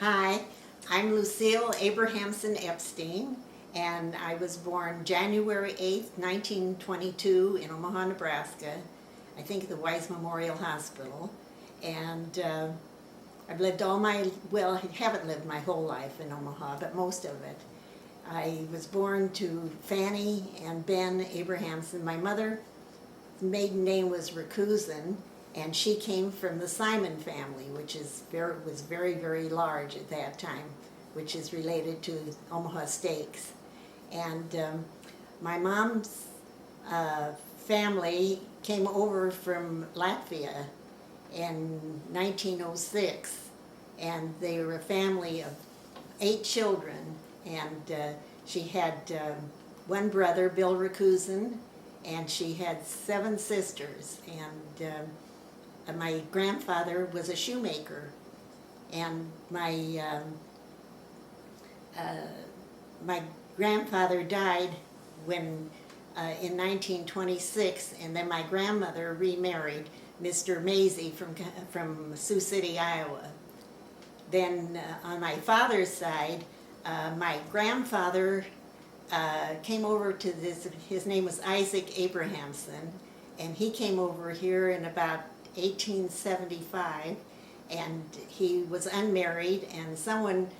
Hi, I'm Lucille Abrahamson Epstein, and I was born January 8th, 1922 in Omaha, Nebraska, I think at the Wise Memorial Hospital. And I've lived I haven't lived my whole life in Omaha, but most of it. I was born to Fanny and Ben Abrahamson. My mother's maiden name was Rakusin, and she came from the Simon family, which was very, very large at that time, which is related to Omaha steaks. And my mom's family came over from Latvia in 1906, and they were a family of 8 children, and she had one brother, Bill Rakusin, and she had 7 sisters, and my grandfather was a shoemaker, and my grandfather died when in 1926, and then my grandmother remarried Mr. Mazie from Sioux City, Iowa. Then on my father's side, my grandfather came over to this, his name was Isaac Abrahamson, and he came over here in about 1875, and he was unmarried, and someone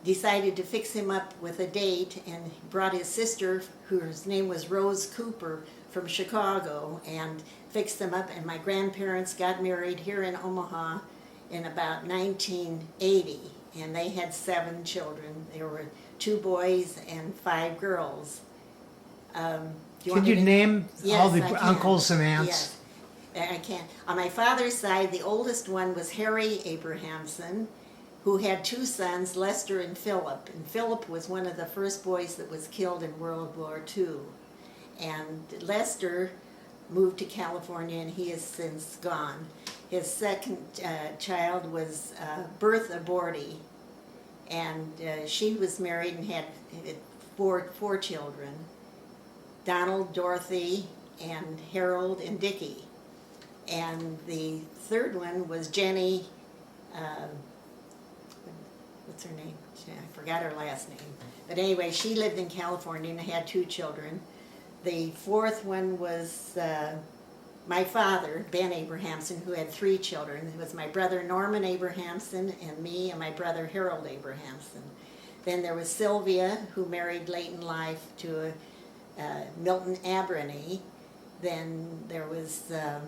decided to fix him up with a date, and brought his sister, whose name was Rose Cooper, from Chicago, and fixed them up, and my grandparents got married here in Omaha in about 1980, and they had 7 children. There were 2 boys and 5 girls. Could you name all the uncles and aunts? Yes, I can. On my father's side, the oldest one was Harry Abrahamson, who had 2 sons, Lester and Philip. And Philip was one of the first boys that was killed in World War II. And Lester moved to California, and he has since gone. His second child was Bertha Bordy, and she was married and had 4 children, Donald, Dorothy, and Harold, and Dickie. And the third one was Jenny, what's her name? I forgot her last name. But anyway, she lived in California and had 2 children. The fourth one was my father, Ben Abrahamson, who had 3 children. It was my brother Norman Abrahamson and me and my brother Harold Abrahamson. Then there was Sylvia, who married late in life to Milton Abrany. Then there was, let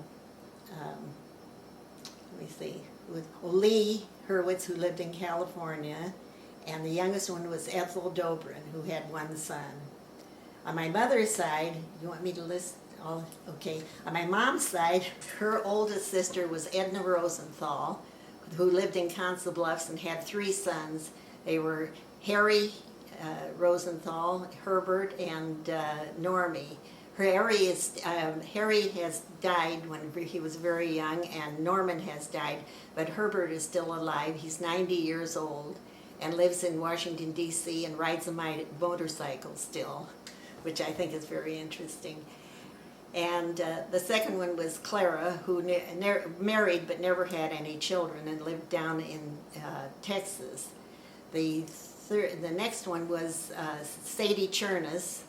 me see, Lee Hurwitz, who lived in California, and the youngest one was Ethel Dobrin, who had 1 son. On my mother's side, you want me to list all? Okay. On my mom's side, her oldest sister was Edna Rosenthal, who lived in Council Bluffs and had 3 sons. They were Harry Rosenthal, Herbert, and Normie. Harry has died when he was very young, and Norman has died, but Herbert is still alive. He's 90 years old and lives in Washington, D.C., and rides a motorcycle still, which I think is very interesting. And the second one was Clara, who married but never had any children and lived down in Texas. The next one was Sadie Chernus,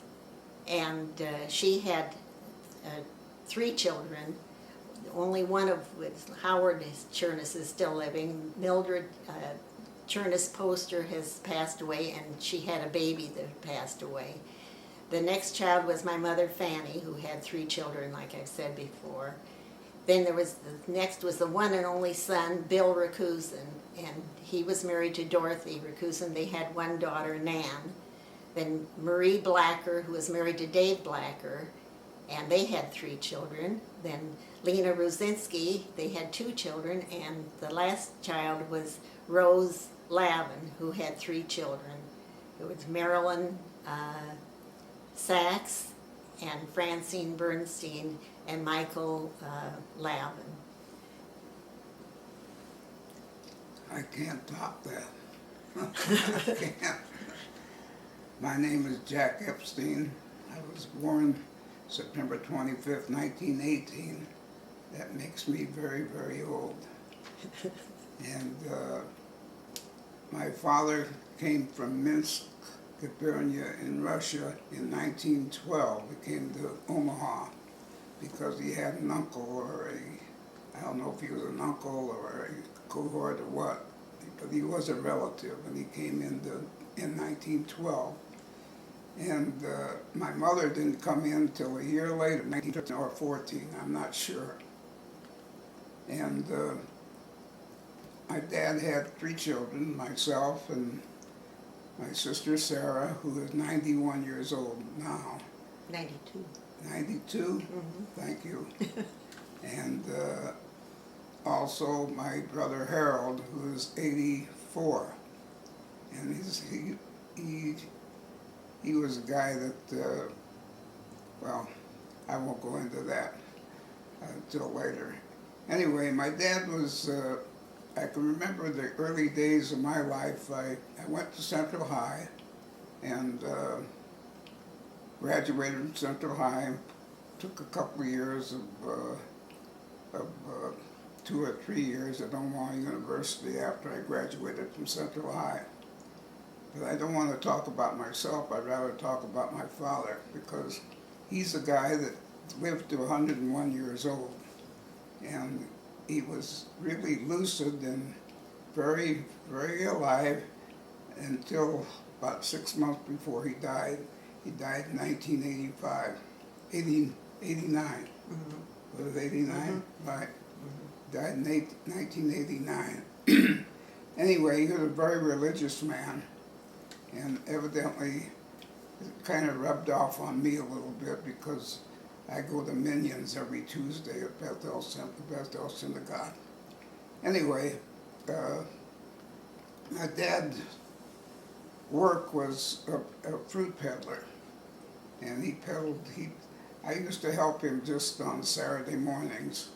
and she had 3 children. Only one of which, Howard Chernus, is still living. Mildred Chernus Poster has passed away, and she had a baby that passed away. The next child was my mother Fanny, who had 3 children, like I've said before. Then the next was the one and only son, Bill Rakusin, and he was married to Dorothy Rakusin. They had 1 daughter, Nan. Then Marie Blacker, who was married to Dave Blacker, and they had 3 children. Then Lena Rosinski, they had 2 children, and the last child was Rose Lavin, who had 3 children. It was Marilyn Sachs and Francine Bernstein and Michael Lavin. I can't top that. I can't. My name is Jack Epstein. I was born September 25th, 1918. That makes me very, very old. And my father came from Minsk, Gubernia in Russia in 1912. He came to Omaha because he had an uncle or I don't know if he was an uncle or a cohort or what, but he was a relative, and he came in 1912. And my mother didn't come in until a year later, 1913 or 14, I'm not sure. And my dad had 3 children, myself and my sister Sarah, who is 91 years old now. 92. 92? Mm-hmm. Thank you. And also my brother Harold, who is 84. And he was a guy that, well, I won't go into that until later. Anyway, my dad was, I can remember the early days of my life. I went to Central High and graduated from Central High. Took a couple of years of 2 or 3 years at Omaha University after I graduated from Central High. But I don't want to talk about myself. I'd rather talk about my father, because he's a guy that lived to 101 years old. And he was really lucid and very, very alive until about 6 months before he died. He died in 1985, 89. Mm-hmm. Was it 89? Mm-hmm. Right. Mm-hmm. Died in 1989. Anyway, he was a very religious man, and evidently it kind of rubbed off on me a little bit, because I go to Minions every Tuesday at Bethel Synagogue. Anyway, my dad's work was a fruit peddler, and he peddled. I used to help him just on Saturday mornings,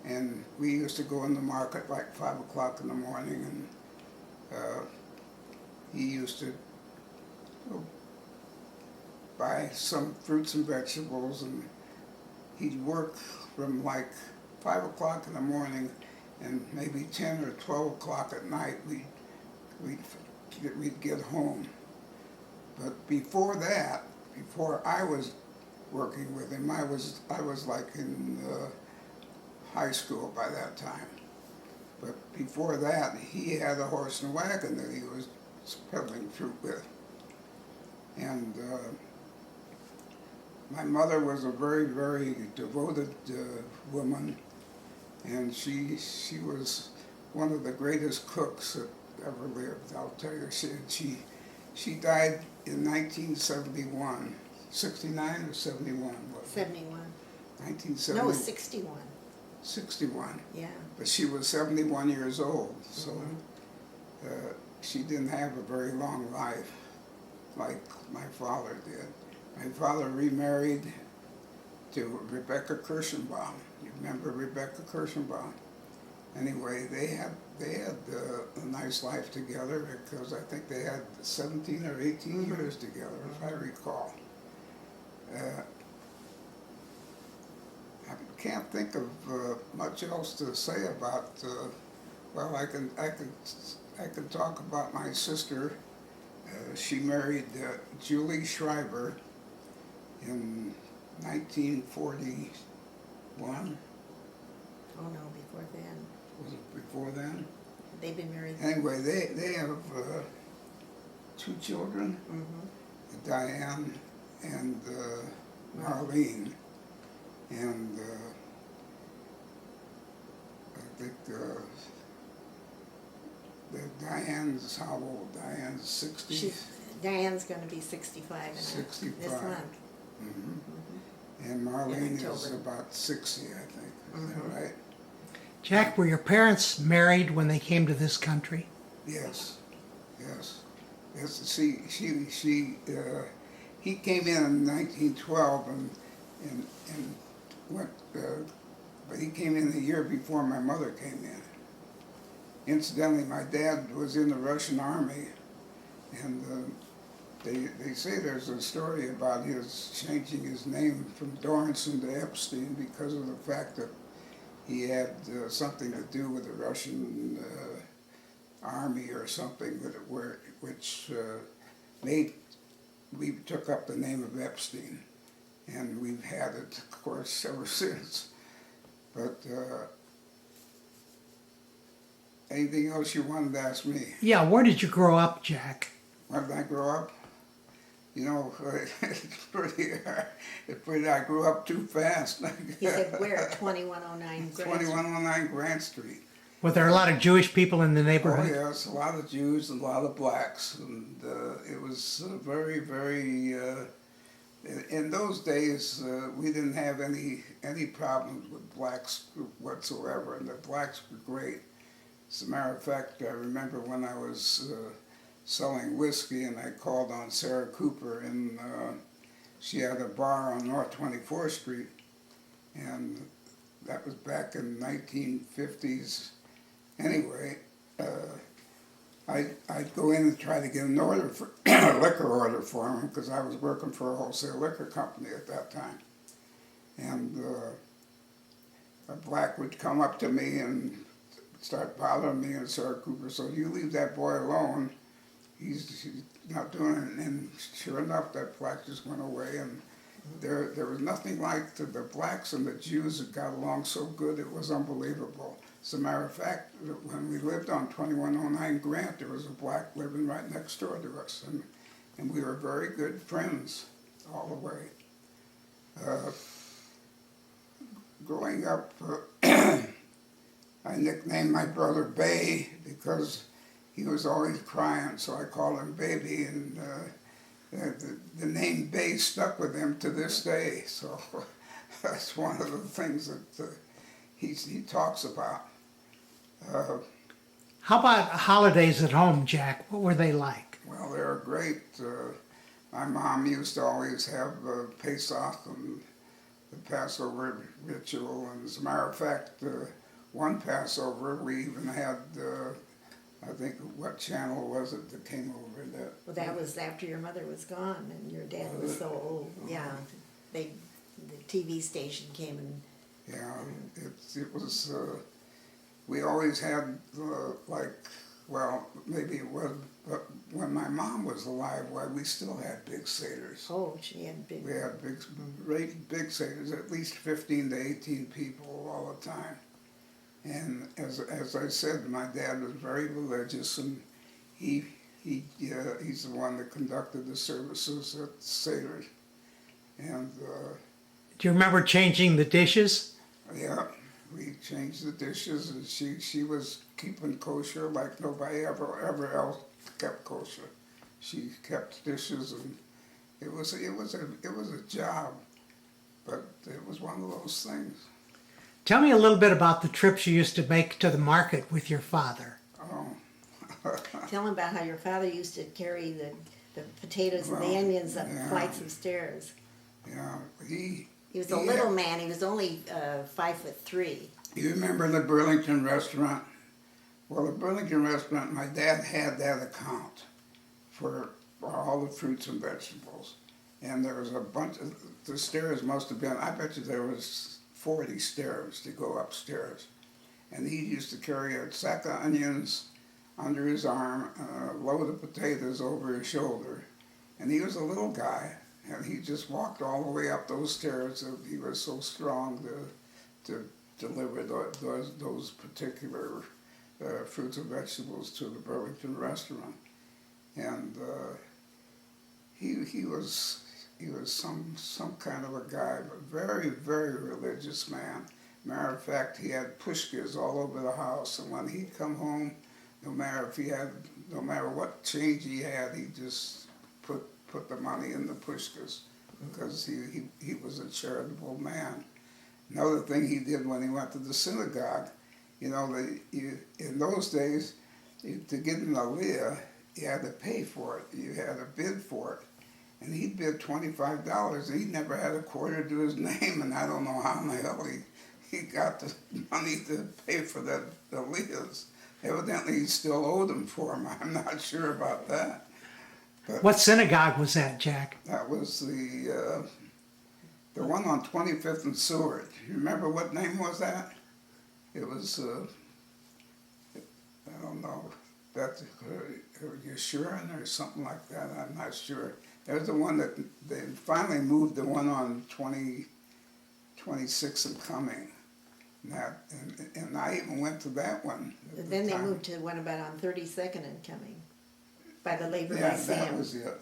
and we used to go in the market like 5 o'clock in the morning, and he used to buy some fruits and vegetables, and he'd work from like 5 o'clock in the morning, and maybe 10 or 12 o'clock at night we'd get home. But before that, before I was working with him, I was like in high school by that time. But before that, he had a horse and wagon that he was peddling fruit with. And my mother was a very, very devoted woman, and she was one of the greatest cooks that ever lived. I'll tell you, she died in 1971, 69 or 71? 71. 1971. No, 61. 61. Yeah. But she was 71 years old, so she didn't have a very long life like my father did. My father remarried to Rebecca Kirschenbaum. You remember Rebecca Kirschenbaum? Anyway, they had a nice life together, because I think they had 17 or 18 years together, if I recall. I can't think of much else to say about. Well, I can talk about my sister. She married Julie Schreiber in 1941. Oh no, before then. Was it before then? They've been married. Anyway, they have 2 children, Diane and Marlene. And I think Diane's how old? Diane's 60? Diane's going to be 65 this month. Mm-hmm. And Marlene is about 60, I think. Is that right? Jack, were your parents married when they came to this country? Yes. See, he came in 1912 and went, but he came in the year before my mother came in. Incidentally, my dad was in the Russian army, and they say there's a story about his changing his name from Dorranson to Epstein because of the fact that he had something to do with the Russian army or something which made, we took up the name of Epstein, and we've had it, of course, ever since. But anything else you wanted to ask me? Yeah, where did you grow up, Jack? Where did I grow up? You know, I grew up too fast. He said, where? 2109 Grant Street. 2109 Grant Street. Were there a lot of Jewish people in the Oh neighborhood? yes, a lot of Jews and a lot of blacks, and it was very, very. In those days, we didn't have any problems with blacks whatsoever, and the blacks were great. As a matter of fact, I remember when I was selling whiskey, and I called on Sarah Cooper, and she had a bar on North 24th Street, and that was back in 1950s. Anyway, I'd go in and try to get an order for a liquor order for him, because I was working for a wholesale liquor company at that time. And a black would come up to me and start bothering me, and Sarah Cooper said, "You leave that boy alone. He's not doing it." And sure enough, that black just went away, and there was nothing like the blacks and the Jews that got along so good. It was unbelievable. As a matter of fact, when we lived on 2109 Grant, there was a black living right next door to us, and we were very good friends all the way. Growing up, I nicknamed my brother Bay because he was always crying, so I called him Baby, and the name Bay stuck with him to this day. So that's one of the things that he talks about. How about holidays at home, Jack? What were they like? Well, they were great. My mom used to always have Pesach and the Passover ritual, and as a matter of fact, one Passover we even had, I think, what channel was it that came over that? Well, that was after your mother was gone and your dad was so old. Yeah, the TV station came and. Yeah, it was. We always had well, maybe it was, but when my mom was alive, why we still had big seders. Oh, she had big. We had big seders, at least 15 to 18 people all the time. And as I said, my dad was very religious, and he's the one that conducted the services at the Seder. And Do you remember changing the dishes? yeah, we changed the dishes, and she was keeping kosher like nobody ever else kept kosher. She kept dishes, and it was a job, but it was one of those things. Tell me a little bit about the trips you used to make to the market with your father. Oh. Tell him about how your father used to carry the potatoes and the onions up flights of stairs. Yeah, he was a little man. He was only 5'3". You remember the Burlington restaurant? Well, the Burlington restaurant, my dad had that account for all the fruits and vegetables. And there was a bunch of, the stairs must have been, I bet you there was 40 stairs to go upstairs. And he used to carry a sack of onions under his arm, a load of potatoes over his shoulder. And he was a little guy, and he just walked all the way up those stairs. He was so strong to deliver those particular fruits and vegetables to the Burlington restaurant. And he was some kind of a guy, but very, very religious man. Matter of fact, he had pushkas all over the house, and when he'd come home, no matter what change he had, he just put the money in the pushkas, because he was a charitable man. Another thing he did when he went to the synagogue, in those days, to get an aliyah, you had to pay for it. You had to bid for it. And he'd bid $25, and he never had a quarter to his name, and I don't know how in the hell he got the money to pay for the aliyahs. Evidently, he still owed them for them. I'm not sure about that. But what synagogue was that, Jack? That was the one on 25th and Seward. You remember what name was that? It was, I don't know. That's Yeshurun or something like that. I'm not sure. There's the one that they finally moved, the one on 26 and Cumming. And I even went to that one. Then they moved to one about on 32nd and Cumming, by the Labor Yeah, Lyceum.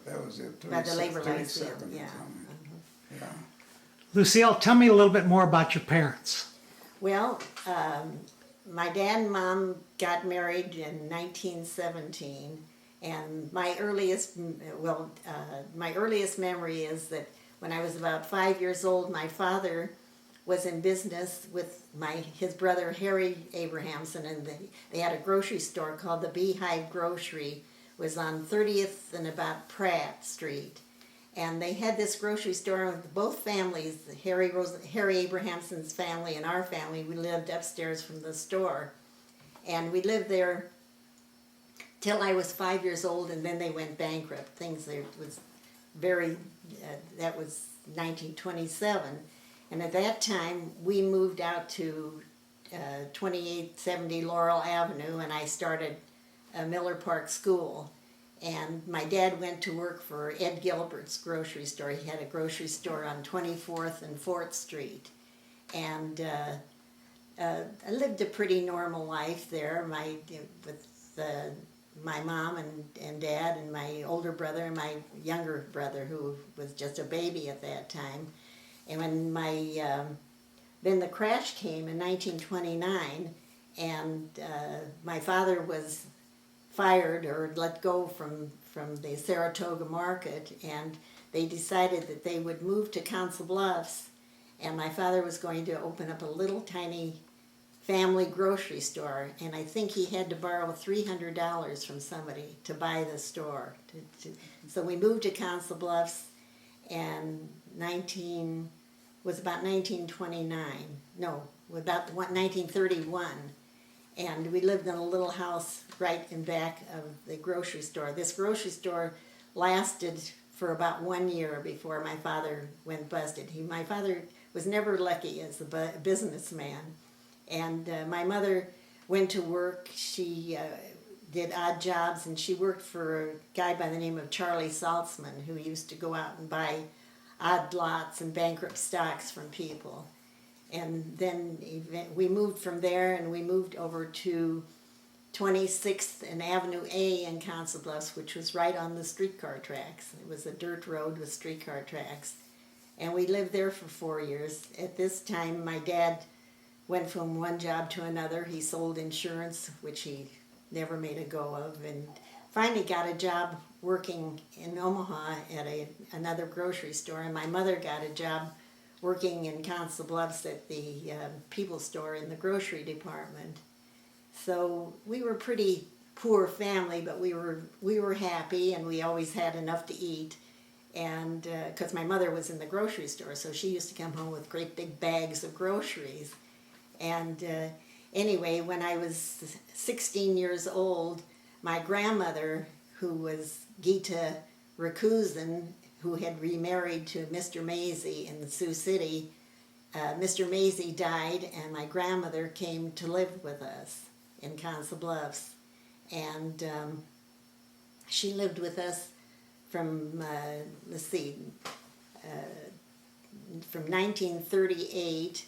that was it. By the Labor 32nd Lyceum, and yeah. Cumming. Yeah. Lucille, tell me a little bit more about your parents. Well, my dad and mom got married in 1917, and my earliest memory is that when I was about 5 years old, my father was in business with his brother Harry Abrahamson, and they had a grocery store called the Beehive Grocery. It was on 30th and about Pratt Street. And they had this grocery store with both families, Harry Abrahamson's family and our family. We lived upstairs from the store. And we lived there till I was 5 years old, and then they went bankrupt. That was 1927. And at that time, we moved out to 2870 Laurel Avenue, and I started Miller Park School. And my dad went to work for Ed Gilbert's grocery store. He had a grocery store on 24th and 4th Street. And I lived a pretty normal life there with my mom and dad and my older brother and my younger brother, who was just a baby at that time. And when then the crash came in 1929, and my father was fired or let go from the Saratoga market, and they decided that they would move to Council Bluffs, and my father was going to open up a little tiny family grocery store, and I think he had to borrow $300 from somebody to buy the store. So we moved to Council Bluffs, and was about 1931. And we lived in a little house right in back of the grocery store. This grocery store lasted for about 1 year before my father went busted. My father was never lucky as a businessman. And my mother went to work. She did odd jobs, and she worked for a guy by the name of Charlie Saltzman, who used to go out and buy odd lots and bankrupt stocks from people. And then we moved from there, and we moved over to 26th and Avenue A in Council Bluffs, which was right on the streetcar tracks. It was a dirt road with streetcar tracks. And we lived there for 4 years. At this time, my dad went from one job to another. He sold insurance, which he never made a go of, and finally got a job working in Omaha at another grocery store. And my mother got a job working in Council Bluffs at the People Store in the grocery department. So we were a pretty poor family, but we were happy, and we always had enough to eat. And because my mother was in the grocery store, so she used to come home with great big bags of groceries. And anyway, when I was 16 years old, my grandmother, who was Gita Rakusan, who had remarried to Mr. Mazie in Sioux City, Mr. Mazie died, and my grandmother came to live with us in Council Bluffs. And she lived with us from, from 1938,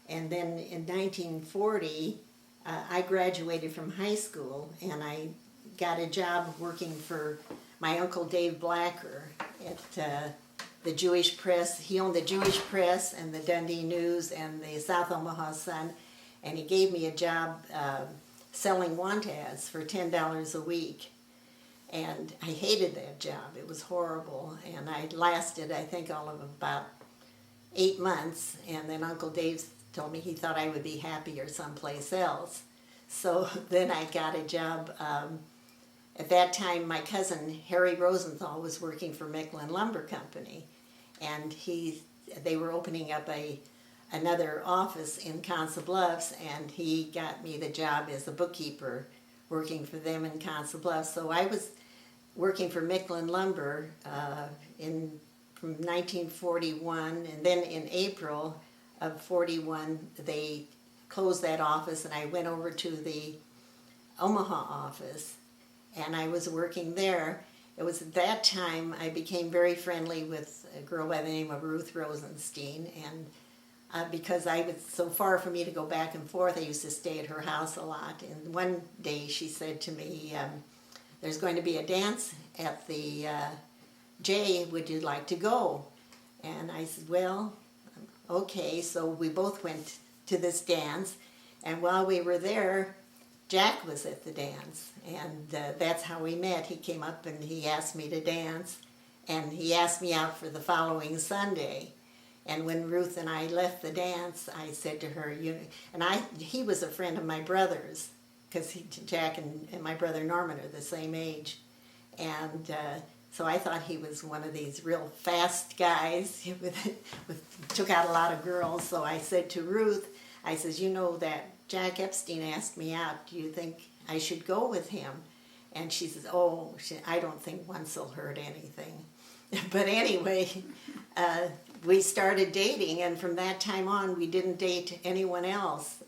and then in 1940, I graduated from high school, and I got a job working for my Uncle Dave Blacker at the Jewish Press. He owned the Jewish Press and the Dundee News and the South Omaha Sun, and he gave me a job selling want ads for $10 a week. And I hated that job. It was horrible, and I lasted, I think, all of about 8 months, and then Uncle Dave told me he thought I would be happier someplace else. So then I got a job. At that time, my cousin Harry Rosenthal was working for Micklin Lumber Company, and they were opening up another office in Council Bluffs, and he got me the job as a bookkeeper working for them in Council Bluffs. So I was working for Micklin Lumber from 1941, and then in April of 41 they closed that office, and I went over to the Omaha office. and I was working there. It was at that time I became very friendly with a girl by the name of Ruth Rosenstein, and because I was so far for me to go back and forth, I used to stay at her house a lot. And one day she said to me, there's going to be a dance at the J, would you like to go? And I said, well, okay. So we both went to this dance, and while we were there, Jack was at the dance, and that's how we met. He came up and he asked me to dance, and he asked me out for the following Sunday. And when Ruth and I left the dance, I said to her, he was a friend of my brother's, because Jack and my brother Norman are the same age. And so I thought he was one of these real fast guys, took out a lot of girls. So I said to Ruth, I says, that Jack Epstein asked me out. Do you think I should go with him? And she says, I don't think once will hurt anything. But anyway, we started dating, and from that time on, we didn't date anyone else.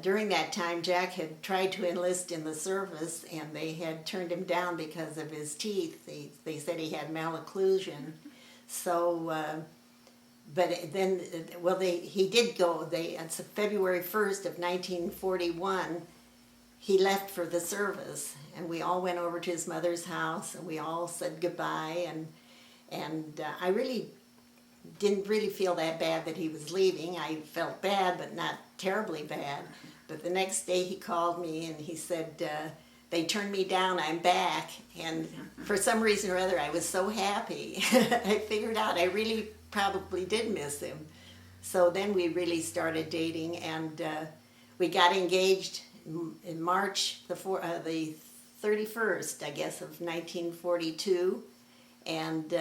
During that time, Jack had tried to enlist in the service, and they had turned him down because of his teeth. They said he had malocclusion. So, but then, he did go. On February 1st of 1941, he left for the service, and we all went over to his mother's house, and we all said goodbye, and I really didn't really feel that bad that he was leaving. I felt bad, but not terribly bad. But the next day he called me and he said, they turned me down, I'm back. And for some reason or other, I was so happy. I figured out I really probably did miss him. So then we really started dating, and we got engaged in March the 31st, I guess, of 1942. And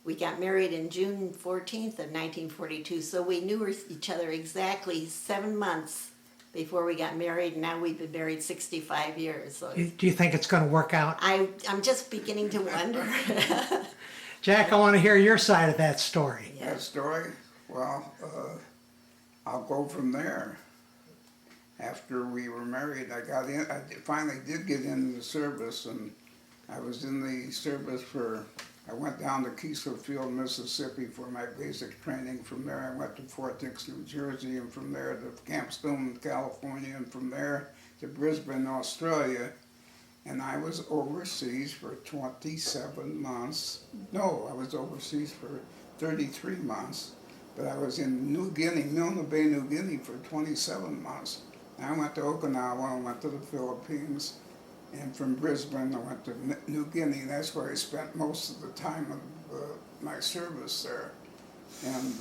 we got married in June 14th of 1942, so we knew each other exactly 7 months before we got married, and now we've been married 65 years. So Do you think it's going to work out? I'm just beginning to wonder. Jack, I want to hear your side of that story. That story? Well, I'll go from there. After we were married, I finally did get into the service, and I was in the service I went down to Keesler Field, Mississippi for my basic training. From there I went to Fort Dix, New Jersey, and from there to Camp Stone, California, and from there to Brisbane, Australia. And I was overseas for 27 months. No, I was overseas for 33 months. But I was in New Guinea, Milne Bay, New Guinea for 27 months. And I went to Okinawa and went to the Philippines. And from Brisbane, I went to New Guinea. That's where I spent most of the time of my service there. And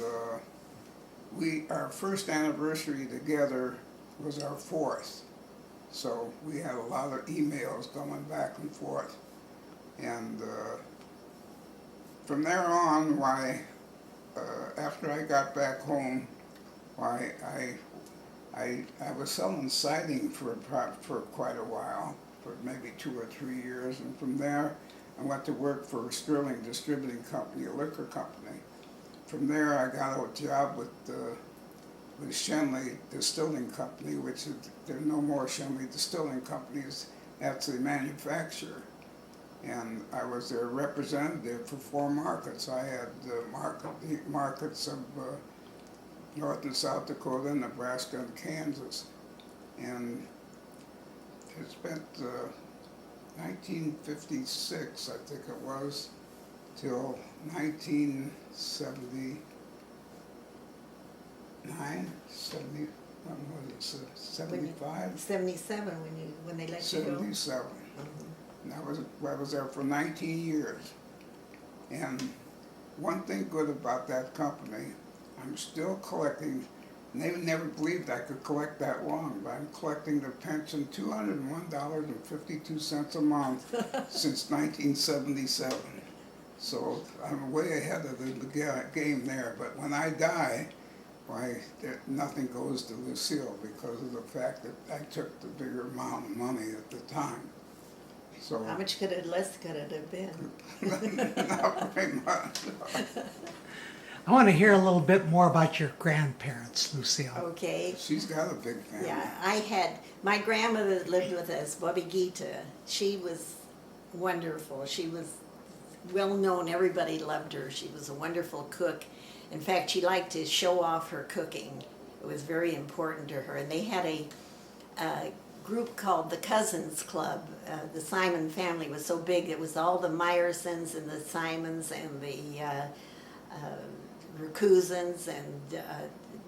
our first anniversary together was our 4th. So we had a lot of emails going back and forth. And from there on, after I got back home, I was selling siding for quite a while, for maybe 2 or 3 years, and from there I went to work for Sterling Distributing Company, a liquor company. From there I got a job with Shenley Distilling Company, which there are no more Shenley Distilling Companies. That's the manufacturer. And I was their representative for 4 markets. I had the markets of North and South Dakota, Nebraska, and Kansas. And I spent 1956, I think it was, till 1979, 75? 77 when they let you go. 77. And I was there for 19 years. And one thing good about that company, I'm still collecting. And they never believed I could collect that long, but I'm collecting the pension $201.52 a month since 1977. So I'm way ahead of the game there. But when I die, nothing goes to Lucille because of the fact that I took the bigger amount of money at the time. So how much less could it have been? Not very much. I want to hear a little bit more about your grandparents, Lucille. Okay. She's got a big family. Yeah, my grandmother that lived with us, Bobby Gita. She was wonderful. She was well known. Everybody loved her. She was a wonderful cook. In fact, she liked to show off her cooking. It was very important to her. And they had a group called the Cousins Club. The Simon family was so big. It was all the Meyersons and the Simons and the Raccousins, and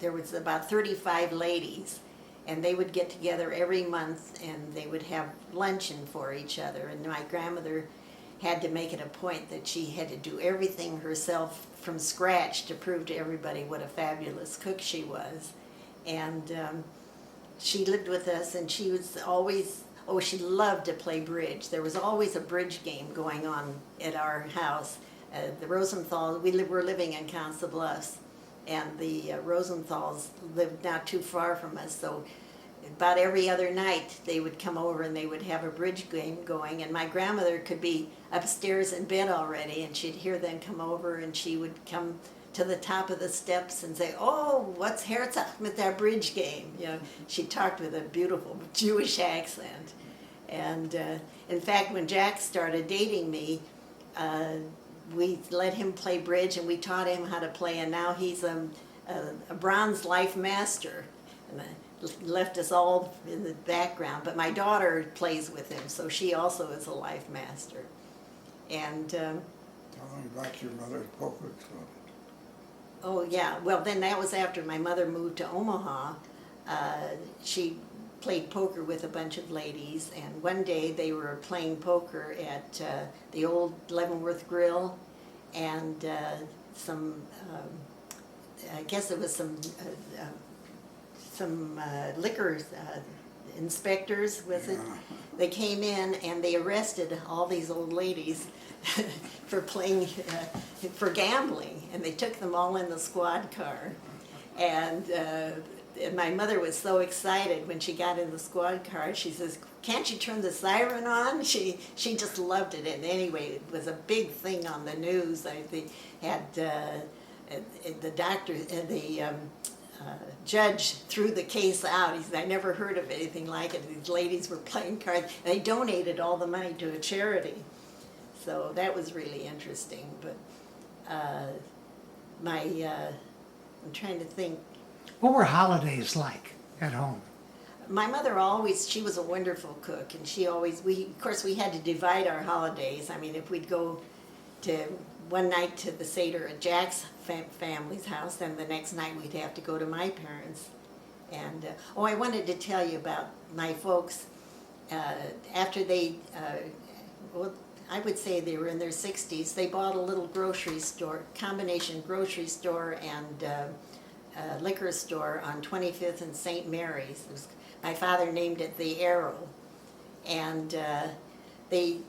there was about 35 ladies, and they would get together every month and they would have luncheon for each other. And my grandmother had to make it a point that she had to do everything herself from scratch to prove to everybody what a fabulous cook she was. And she lived with us, and she was always, she loved to play bridge. There was always a bridge game going on at our house. The Rosenthal, were living in Council Bluffs, and the Rosenthals lived not too far from us, so about every other night they would come over and they would have a bridge game going, and my grandmother could be upstairs in bed already, and she'd hear them come over, and she would come to the top of the steps and say, "Oh, what's Herzog with that bridge game?" You know, she talked with a beautiful Jewish accent. And in fact, when Jack started dating me, we let him play bridge, and we taught him how to play, and now he's a bronze life master. And left us all in the background, but my daughter plays with him, so she also is a life master. And Tell them about your mother's poker club. oh yeah, well then that was after my mother moved to Omaha. She played poker with a bunch of ladies, and one day they were playing poker at the old Leavenworth Grill, and some, I guess it was some liquor inspectors, was it? Yeah. They came in and they arrested all these old ladies for playing, for gambling, and they took them all in the squad car. And my mother was so excited when she got in the squad car. She says, "Can't you turn the siren on?" She just loved it. And anyway, it was a big thing on the news. They had the doctor, the judge threw the case out. He said, "I never heard of anything like it." These ladies were playing cards. They donated all the money to a charity. So that was really interesting. But I'm trying to think. What were holidays like at home? My mother always, she was a wonderful cook, and she always, of course we had to divide our holidays. I mean, if we'd go to one night to the Seder at Jack's family's house, then the next night we'd have to go to my parents. And, I wanted to tell you about my folks. After they, I would say they were in their 60s, they bought a little grocery store, combination grocery store and liquor store on 25th and St. Mary's. My father named it the Arrow. And they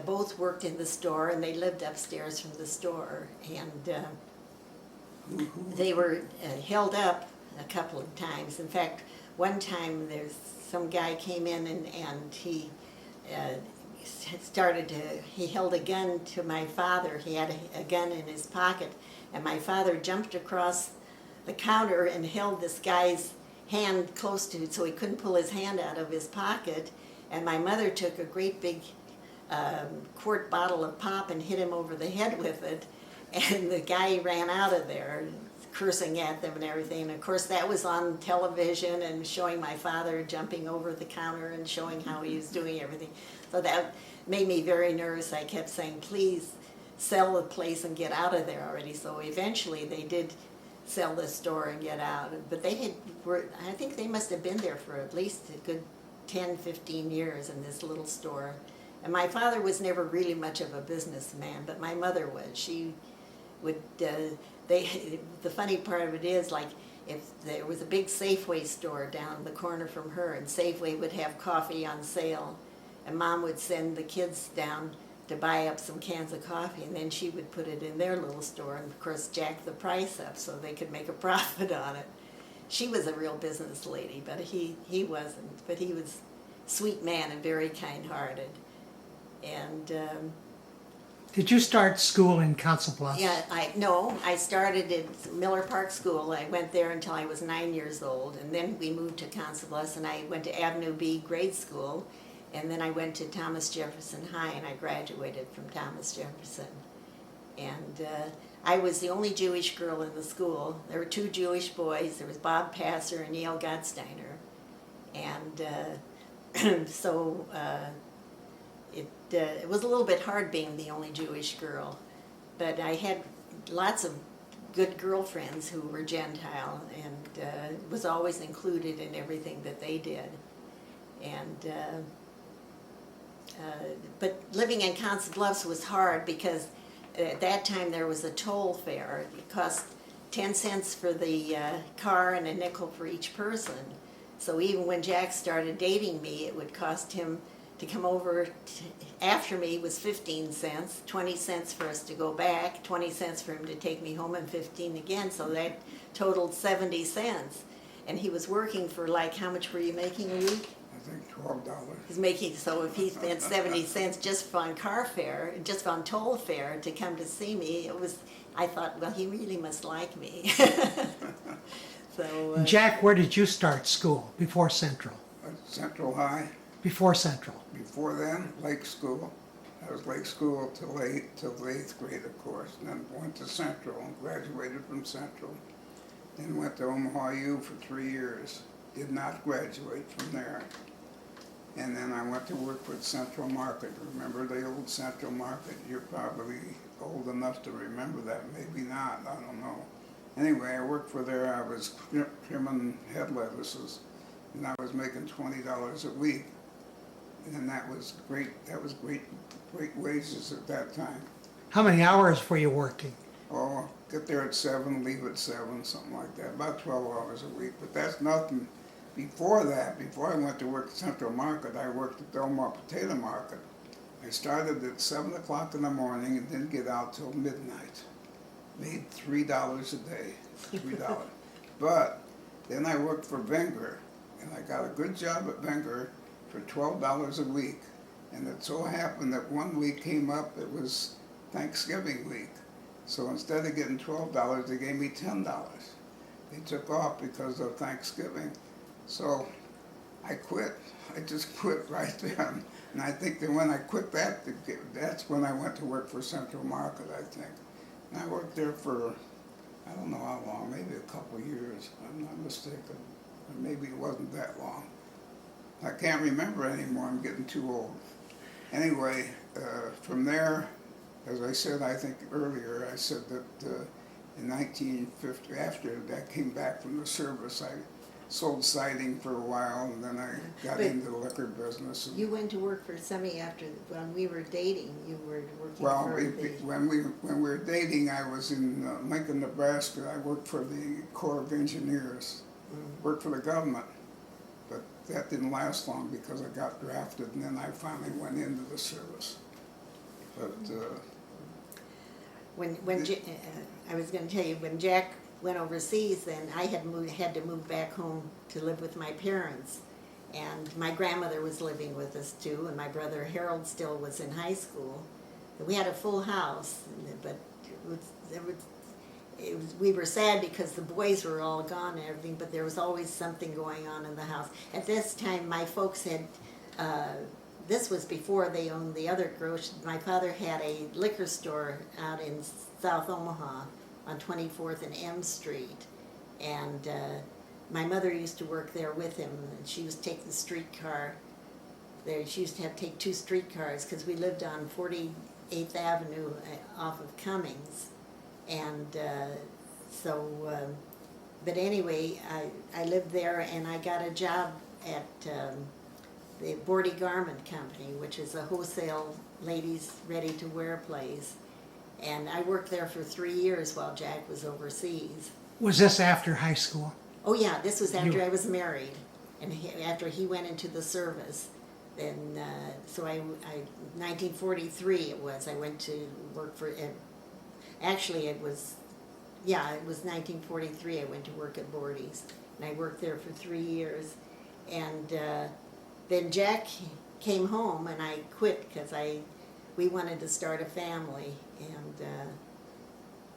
both worked in the store, and they lived upstairs from the store. And they were held up a couple of times. In fact, one time there's some guy came in and he he held a gun to my father. He had a gun in his pocket, and my father jumped across the counter and held this guy's hand close to it so he couldn't pull his hand out of his pocket. And my mother took a great big quart bottle of pop and hit him over the head with it, and the guy ran out of there cursing at them and everything. And of course that was on television and showing my father jumping over the counter and showing how he was doing everything. So that made me very nervous. I kept saying, "Please sell the place and get out of there already." So eventually they did sell the store and get out. But I think they must have been there for at least a good 10, 15 years in this little store. And my father was never really much of a businessman, but my mother was. She would, the funny part of it is, like, if there was a big Safeway store down the corner from her, and Safeway would have coffee on sale, and Mom would send the kids down to buy up some cans of coffee, and then she would put it in their little store, and of course jack the price up so they could make a profit on it. She was a real business lady, but he wasn't. But he was a sweet man and very kind-hearted. And Did you start school in Council Bluffs? Yeah, I started at Miller Park School. I went there until I was 9 years old, and then we moved to Council Bluffs, and I went to Avenue B grade school, and then I went to Thomas Jefferson High, and I graduated from Thomas Jefferson. And I was the only Jewish girl in the school. There were 2 Jewish boys. There was Bob Passer and Neil Gottsteiner. And so it was a little bit hard being the only Jewish girl. But I had lots of good girlfriends who were Gentile, and was always included in everything that they did. And but living in Council Bluffs was hard because at that time there was a toll fare. It cost 10 cents for the car and a nickel for each person. So even when Jack started dating me, it would cost him to come over after me was 15 cents, 20 cents for us to go back, 20 cents for him to take me home, and 15 again. So that totaled 70 cents. And he was working for, like, how much were you making a week? I think $12. He's making, so if he spent 70 cents just on car fare, just on toll fare to come to see me, I thought, well, he really must like me. So Jack, where did you start school before Central? At Central High. Before Central. Before then, Lake School. I was Lake School till the 8th grade, of course, and then went to Central and graduated from Central. Then went to Omaha U for 3 years. Did not graduate from there. And then I went to work for Central Market. Remember the old Central Market? You're probably old enough to remember that, maybe not, I don't know. Anyway, I worked for there. I was trimming head lettuces, and I was making $20 a week. And that was great wages at that time. How many hours were you working? Oh, get there at 7, leave at 7, something like that, about 12 hours a week. But that's nothing. Before that, before I went to work at Central Market, I worked at Delmar Potato Market. I started at 7 o'clock in the morning and didn't get out till midnight. Made $3 a day, $3. But then I worked for Wenger, and I got a good job at Wenger for $12 a week. And it so happened that one week came up, it was Thanksgiving week. So instead of getting $12, they gave me $10. They took off because of Thanksgiving. So I quit. I just quit right then. And I think that when I quit that, that's when I went to work for Central Market, I think. And I worked there for, I don't know how long, maybe a couple years, I'm not mistaken. Or maybe it wasn't that long. I can't remember anymore, I'm getting too old. Anyway, from there, as I said, I think earlier, I said that in 1950, after I came back from the service, I sold siding for a while, and then I got into the liquor business. you went to work for Semi after, when we were dating, you were working Well, for when we were dating, I was in Lincoln, Nebraska. I worked for the Corps of Engineers, worked for the government, but that didn't last long because I got drafted, and then I finally went into the service. But I was going to tell you, when Jack went overseas, then I had to move back home to live with my parents. And my grandmother was living with us too, and my brother Harold still was in high school. We had a full house, but we were sad because the boys were all gone and everything, but there was always something going on in the house. At this time, my folks had, this was before they owned the other grocery. My father had a liquor store out in South Omaha on 24th and M Street, and my mother used to work there with him, and she used to take the streetcar there. She used to have to take 2 streetcars because we lived on 48th Avenue off of Cummings, and but anyway, I lived there, and I got a job at the Bordy Garment Company, which is a wholesale ladies ready-to-wear place. And I worked there for 3 years while Jack was overseas. Was this after high school? Oh yeah, this was after I was married, and after he went into the service. Then, so 1943 it was. I went to work for. Actually, it was 1943. I went to work at Bordy's, and I worked there for 3 years, and then Jack came home, and I quit because I we wanted to start a family, and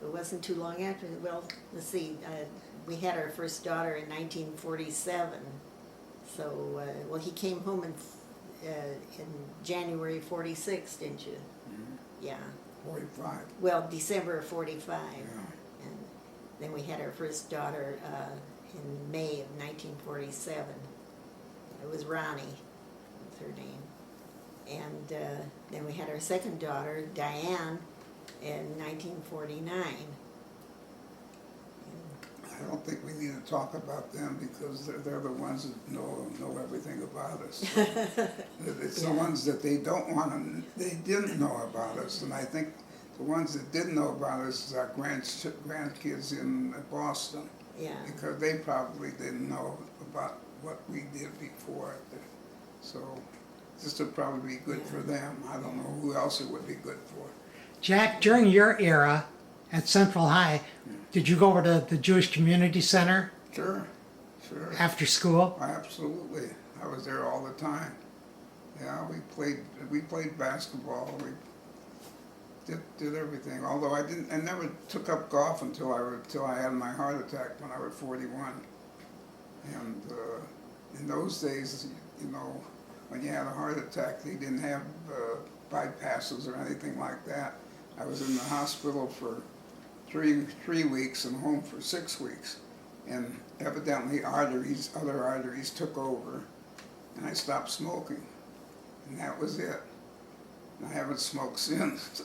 it wasn't too long after. Well, let's see, we had our first daughter in 1947. So, well, he came home in January '46, didn't you? Mhm. Yeah. 45. Well, December of '45. Yeah. And then we had our first daughter in May of 1947. It was Ronnie, was her name. And then we had our second daughter, Diane, in 1949. I don't think we need to talk about them because they're the ones that know everything about us. It's the ones that they didn't know about us, and I think the ones that did know about us is our grandkids in Boston. Yeah. Because they probably didn't know about what we did before. So this would probably be good for them. I don't know who else it would be good for. Jack, during your era at Central High, did you go over to the Jewish Community Center Sure. after school? Absolutely. I was there all the time. Yeah, we played basketball. We did everything. Although I never took up golf until I had my heart attack when I was 41. And in those days, you know, when you had a heart attack, they didn't have bypasses or anything like that. I was in the hospital for three weeks and home for 6 weeks. And evidently other arteries took over, and I stopped smoking. And that was it. And I haven't smoked since.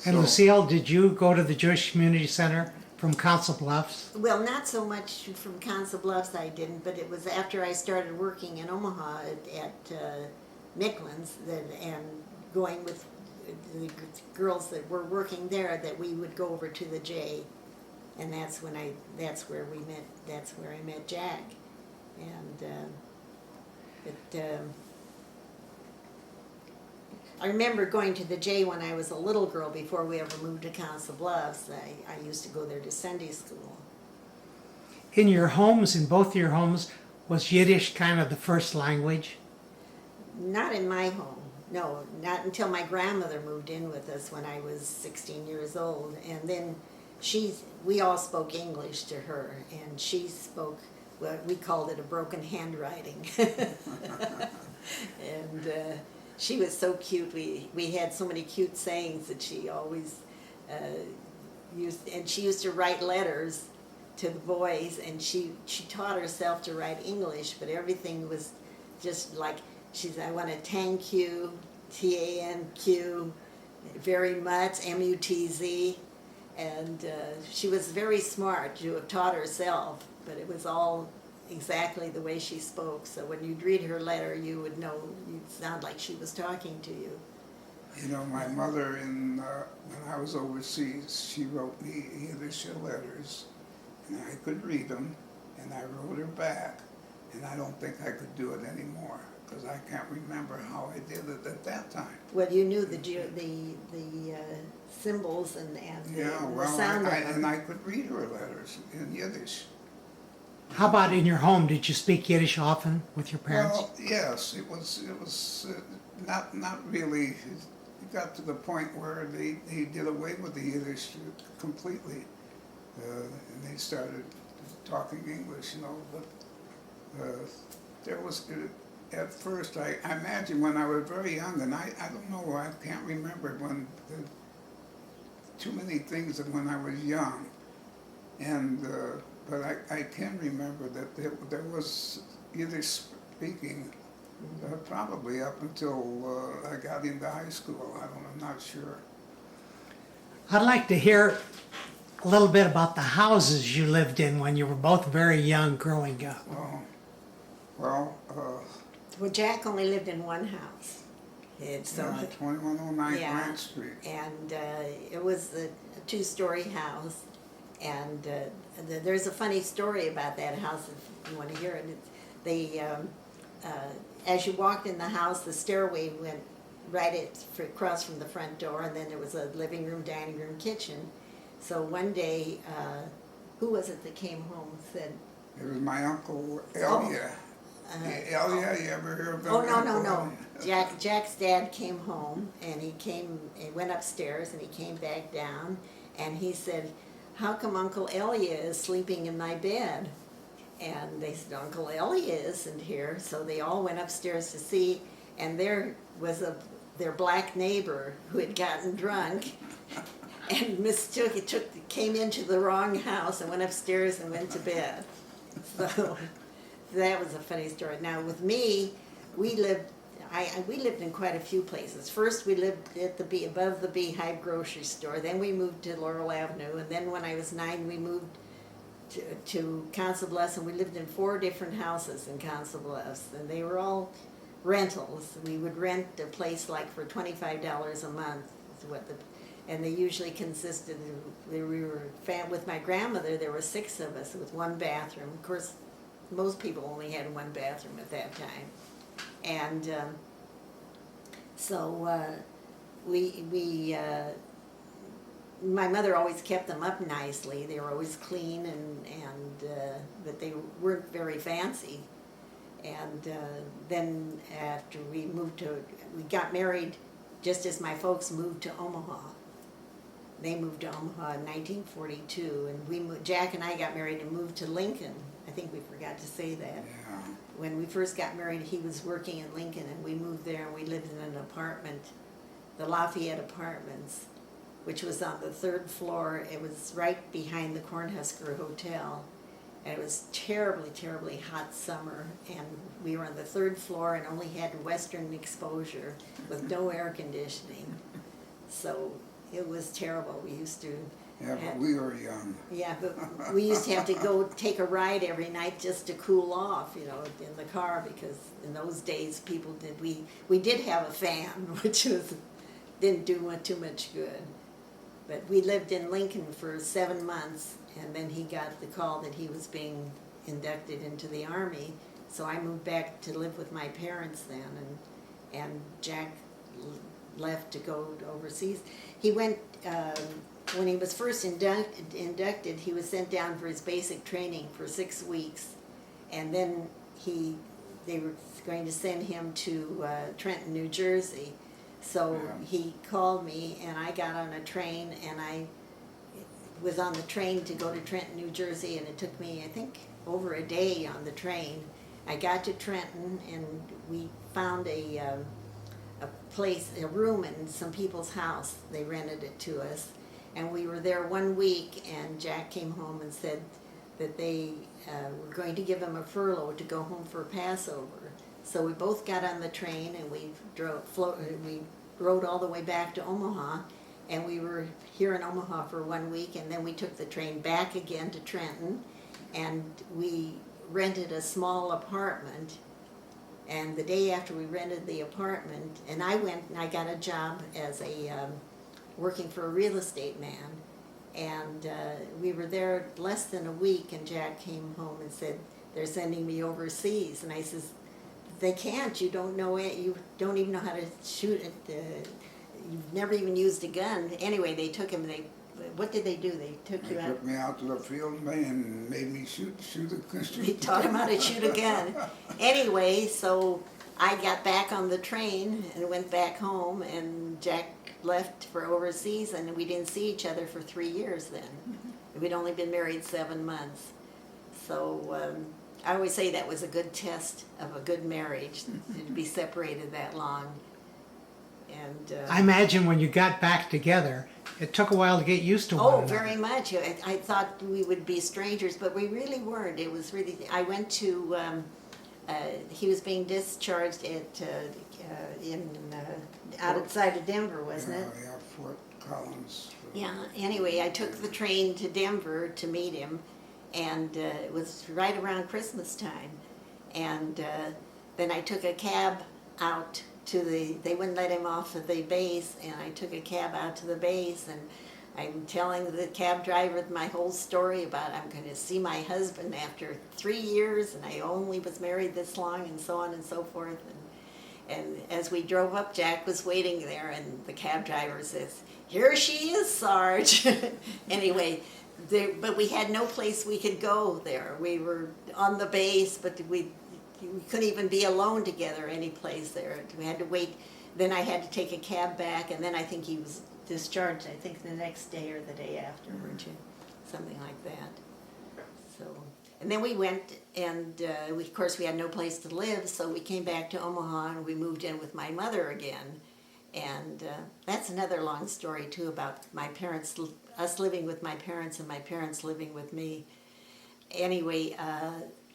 And Lucille, did you go to the Jewish Community Center from Council Bluffs? Well, not so much from Council Bluffs I didn't, but it was after I started working in Omaha at Micklin's and going with the girls that were working there that we would go over to the J, and that's where we met. That's where I met Jack, and I remember going to the J when I was a little girl before we ever moved to Council Bluffs. I used to go there to Sunday school. In your homes, in both your homes, was Yiddish kind of the first language? Not in my home. No, not until my grandmother moved in with us when I was 16 years old. And then we all spoke English to her, and she spoke, well, we called it a broken handwriting. And she was so cute. We had so many cute sayings that she always used, and she used to write letters to the boys, and she taught herself to write English, but everything was just like, she said, I want to thank you, T-A-N-Q, very much, M-U-T-Z. And she was very smart to have taught herself, but it was all exactly the way she spoke. So when you'd read her letter, you would know, you'd sound like she was talking to you. You know, my mother, when I was overseas, she wrote me Yiddish letters, and I could read them, and I wrote her back, and I don't think I could do it anymore, because I can't remember how I did it at that time. Well, you knew the symbols and the sound of them. And I could read her letters in Yiddish. How about in your home? Did you speak Yiddish often with your parents? Well, yes, it was not really. It got to the point where they did away with the Yiddish completely, and they started talking English, you know. But there was, at first, I imagine when I was very young, and I don't know, I can't remember too many things when I was young, and but I can remember that there was Yiddish speaking probably up until I got into high school. I'm not sure. I'd like to hear a little bit about the houses you lived in when you were both very young growing up. Oh, well, Well, Jack only lived in one house. It's 2109 Grant Street. And it was a two-story house. And there's a funny story about that house if you want to hear it. As you walked in the house, the stairway went right across from the front door, and then there was a living room, dining room, kitchen. So one day, who was it that came home and said, It was my uncle Elia. Oh yeah, you ever hear of that? Oh, no. Jack's dad came home, and he went upstairs, and he came back down, and he said, "How come Uncle Elia is sleeping in my bed?" And they said, "Uncle Elia isn't here." So they all went upstairs to see, and there was their black neighbor who had gotten drunk and came into the wrong house and went upstairs and went to bed. So that was a funny story. Now with me, we lived in quite a few places. First we lived at above the Beehive grocery store. Then we moved to Laurel Avenue, and then when I was 9, we moved to Council Bluffs, and we lived in 4 different houses in Council Bluffs, and they were all rentals. We would rent a place like for $25 a month, and they usually consisted with my grandmother. There were 6 of us with 1 bathroom. Of course, most people only had 1 bathroom at that time, and my mother always kept them up nicely. They were always clean, but they weren't very fancy. And then after we got married just as my folks moved to Omaha. They moved to Omaha in 1942, and Jack and I got married and moved to Lincoln. I think we forgot to say that. Yeah. When we first got married, he was working in Lincoln, and we moved there, and we lived in an apartment, the Lafayette Apartments, which was on the 3rd floor. It was right behind the Cornhusker Hotel, and it was terribly, terribly hot summer, and we were on the 3rd floor and only had western exposure with no air conditioning. So it was terrible. We used to Yeah, but we were young. Yeah, but we used to have to go take a ride every night just to cool off, in the car, because in those days people we did have a fan, which didn't do too much good. But we lived in Lincoln for 7 months, and then he got the call that he was being inducted into the Army. So I moved back to live with my parents then, and Jack left to go overseas. He went, when he was first inducted, he was sent down for his basic training for 6 weeks, and then they were going to send him to Trenton, New Jersey. So he called me, and I got on a train, and I was on the train to go to Trenton, New Jersey, and it took me, I think, over a day on the train. I got to Trenton, and we found a room in some people's house. They rented it to us, and we were there 1 week, and Jack came home and said that they were going to give him a furlough to go home for Passover. So we both got on the train, and we rode all the way back to Omaha, and we were here in Omaha for 1 week, and then we took the train back again to Trenton, and we rented a small apartment. And the day after we rented the apartment, and I went and I got a job as working for a real estate man, and we were there less than a week, and Jack came home and said, "They're sending me overseas." And I says, "They can't. You don't know it. You don't even know how to shoot it. You've never even used a gun." Anyway, they took him. What did they do? They took you out. They took me out to the field and made me shoot a gun. They taught him how to shoot a gun. Anyway, so I got back on the train and went back home, and Jack left for overseas, and we didn't see each other for 3 years then. We'd only been married 7 months. So I always say that was a good test of a good marriage, to be separated that long. And I imagine when you got back together, it took a while to get used to one another. very much. I thought we would be strangers, but we really weren't. It was really, I went to, he was being discharged outside of Denver, wasn't it? Yeah, Fort Collins. Yeah, anyway, I took the train to Denver to meet him, and it was right around Christmas time. And then I took a cab out to they wouldn't let him off of the base, and I took a cab out to the base, and I'm telling the cab driver my whole story about I'm going to see my husband after 3 years, and I only was married this long, and so on and so forth. And as we drove up, Jack was waiting there, and the cab driver says, "Here she is, Sarge." Anyway, but we had no place we could go there. We were on the base, but we couldn't even be alone together any place there. We had to wait. Then I had to take a cab back, and then I think he was discharged, I think the next day or the day after, weren't you? Something like that. So, and then we went, and of course we had no place to live, so we came back to Omaha, and we moved in with my mother again. And that's another long story too, about my parents, us living with my parents and my parents living with me. Anyway,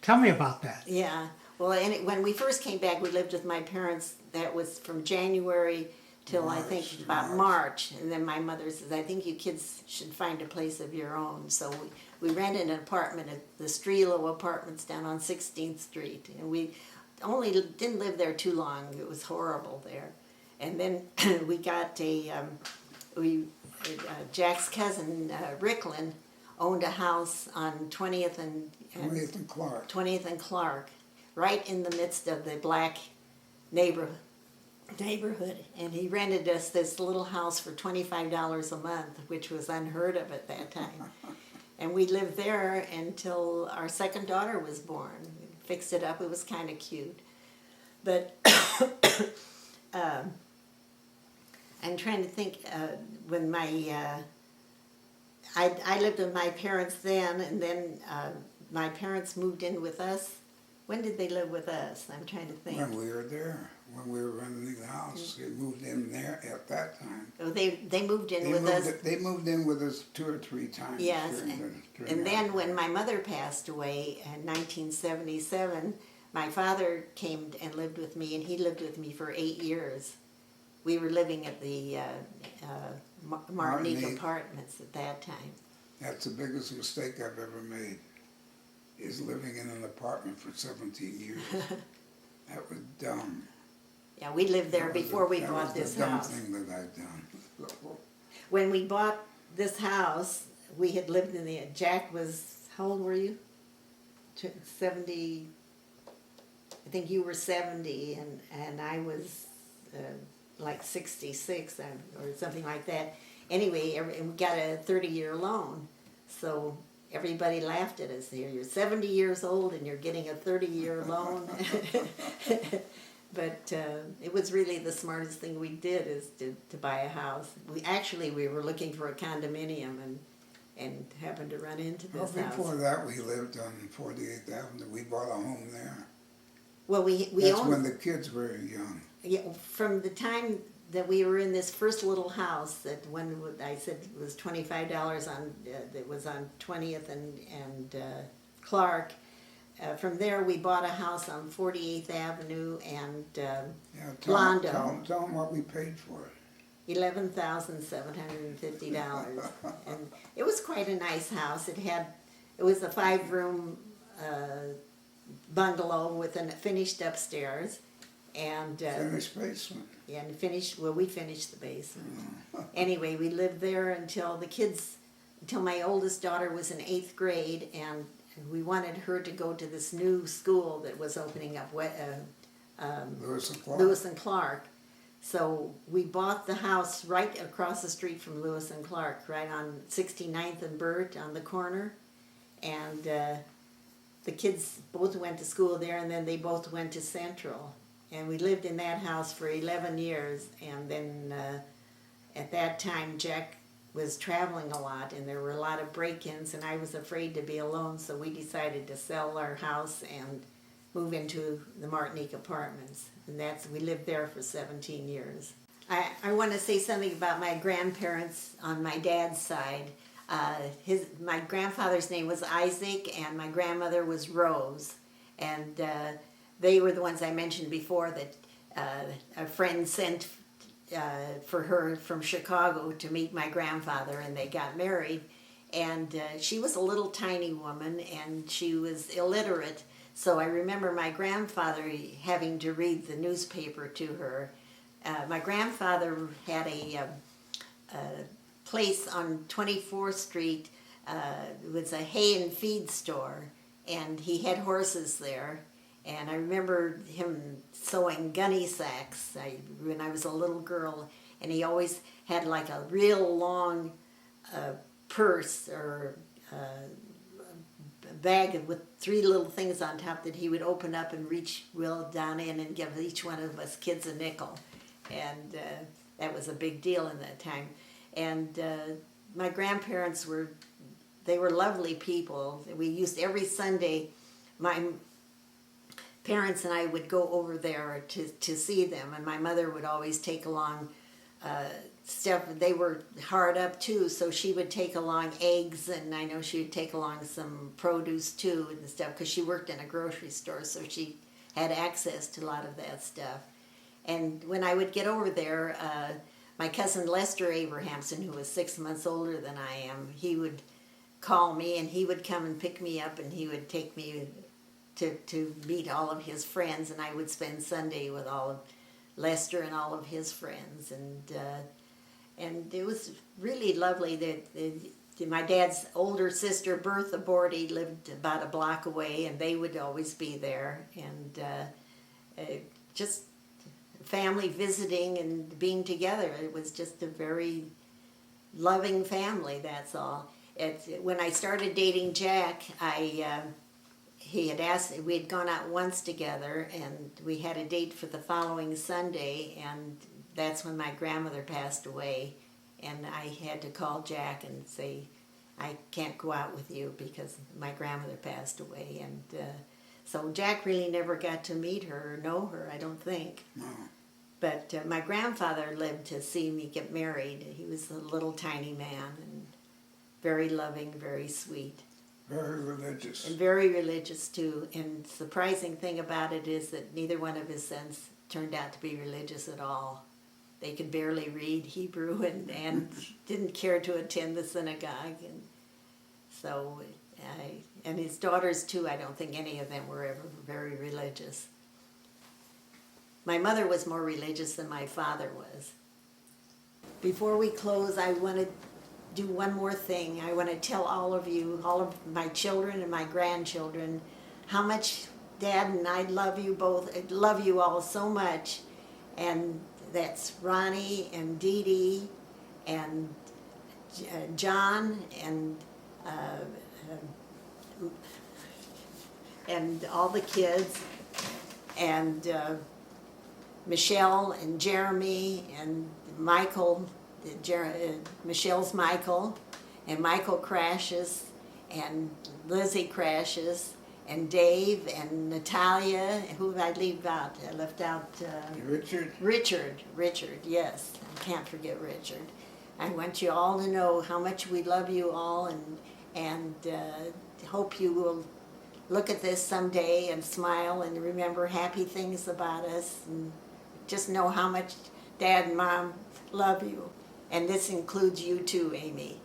Tell me about that. yeah. Well, when we first came back, we lived with my parents. That was from January till I think about March. And then my mother says, I think you kids should find a place of your own. So we rented an apartment at the Strelo Apartments down on 16th Street. And we only didn't live there too long. It was horrible there. And then we got Jack's cousin, Ricklin, owned a house on 20th and 20th and Clark. 20th and Clark, right in the midst of the black neighborhood. And he rented us this little house for $25 a month, which was unheard of at that time. And we lived there until our second daughter was born. We fixed it up. It was kind of cute. But I'm trying to think when I lived with my parents then, and then my parents moved in with us. When did they live with us? I'm trying to think. When we were there, when we were renting the house, they moved in there at that time. Oh, they moved in with us. They moved in with us 2 or 3 times. Yes, during and that then time. when my mother passed away in 1977, my father came and lived with me, and he lived with me for 8 years. We were living at the Martinique Apartments at that time. That's the biggest mistake I've ever made, is living in an apartment for 17 years. That was dumb. Yeah, we lived there before we bought this house. That was the dumb thing that I've done. When we bought this house, we had lived in the, Jack was, how old were you? 70, I think you were 70, and I was like 66 or something like that. Anyway, and we got a 30-year loan, so everybody laughed at us here. You're 70 years old and you're getting a 30-year loan. But it was really the smartest thing we did, is to buy a house. We were looking for a condominium and happened to run into this house. Before that, we lived on 48th Avenue. We bought a home there. Well, we That's owned, when the kids were young. yeah, from the time that we were in this first little house, that when I said it was $25 on, that was on 20th and Clark. From there, we bought a house on 48th Avenue and Londo. Tell them what we paid for it. $11,750, and it was quite a nice house. It was a 5-room bungalow with a finished upstairs, and Finished basement. yeah, and we finished the basement. Anyway, we lived there until my oldest daughter was in 8th grade, and we wanted her to go to this new school that was opening up, Lewis and Clark. Lewis and Clark. So we bought the house right across the street from Lewis and Clark, right on 69th and Burt on the corner. And the kids both went to school there, and then they both went to Central. And we lived in that house for 11 years. And then at that time, Jack was traveling a lot, and there were a lot of break-ins, and I was afraid to be alone, so we decided to sell our house and move into the Martinique Apartments. And we lived there for 17 years. I want to say something about my grandparents on my dad's side. My grandfather's name was Isaac, and my grandmother was Rose. And they were the ones I mentioned before that a friend sent for her from Chicago to meet my grandfather, and they got married. And she was a little tiny woman, and she was illiterate. So I remember my grandfather having to read the newspaper to her. My grandfather had a place on 24th Street. It was a hay and feed store, and he had horses there. And I remember him sewing gunny sacks when I was a little girl, and he always had like a real long purse or bag with 3 little things on top that he would open up and reach real down in and give each one of us kids a nickel. And that was a big deal in that time. And my grandparents were lovely people. We used every Sunday, my parents and I would go over there to see them, and my mother would always take along stuff. They were hard up too, so she would take along eggs, and I know she would take along some produce too and stuff, because she worked in a grocery store, so she had access to a lot of that stuff. And when I would get over there, my cousin Lester Abrahamson, who was 6 months older than I am, he would call me, and he would come and pick me up, and he would take me to meet all of his friends, and I would spend Sunday with all of Lester and all of his friends, and it was really lovely. That my dad's older sister Bertha Bordy lived about a block away, and they would always be there, and just family visiting and being together. It was just a very loving family. That's all. When I started dating Jack, he had asked, we had gone out once together, and we had a date for the following Sunday, and that's when my grandmother passed away, and I had to call Jack and say, I can't go out with you because my grandmother passed away. And so Jack really never got to meet her or know her, I don't think. No. But my grandfather lived to see me get married. He was a little tiny man, and very loving, very sweet. Very religious. And very religious too. And surprising thing about it is that neither one of his sons turned out to be religious at all. They could barely read Hebrew and didn't care to attend the synagogue. And so, and his daughters too, I don't think any of them were ever very religious. My mother was more religious than my father was. Before we close, I want to do one more thing. I want to tell all of you, all of my children and my grandchildren, how much Dad and I love you both. I love you all so much. And that's Ronnie and Dee Dee and John and all the kids, and Michelle and Jeremy and Michael. Michelle's Michael, and Michael Crashes, and Lizzie Crashes, and Dave, and Natalia. Who did I leave out? I left out Richard. Richard, yes. I can't forget Richard. I want you all to know how much we love you all, and hope you will look at this someday and smile and remember happy things about us, and just know how much Dad and Mom love you. And this includes you too, Amy.